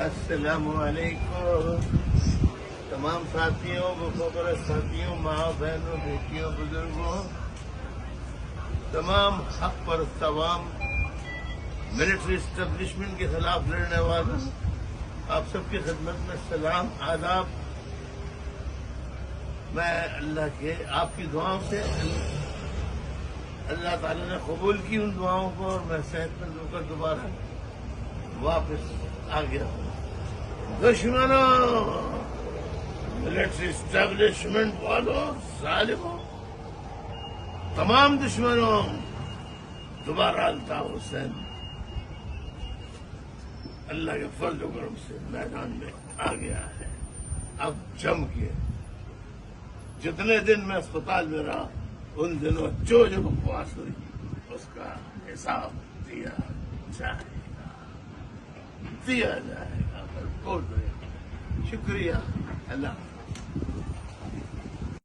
السلام علیکم تمام ساتھیوں مخبر ساتھیوں ماں بہنوں بیٹیوں بزرگوں تمام حق پر تمام ملٹری اسٹیبلشمنٹ کے خلاف لڑنے والوں آپ سب کی خدمت میں سلام آداب. میں اللہ کے آپ کی دعاؤں سے اللہ تعالی نے قبول کی ان دعاؤں کو اور میں صحت مند ہو کر دوبارہ واپس آ گیا ہوں. دشمنوں ملٹری اسٹیبلشمنٹ والوں ظالموں تمام دشمنوں دوبارہ الطاف حسین اللہ کے فضل و کرم سے میدان میں آ گیا ہے. اب جم کے جتنے دن میں اسپتال میں رہا ان دنوں جو بکواس ہوئی اس کا حساب دیا جائے گا. بھرپور شکریہ. اللہ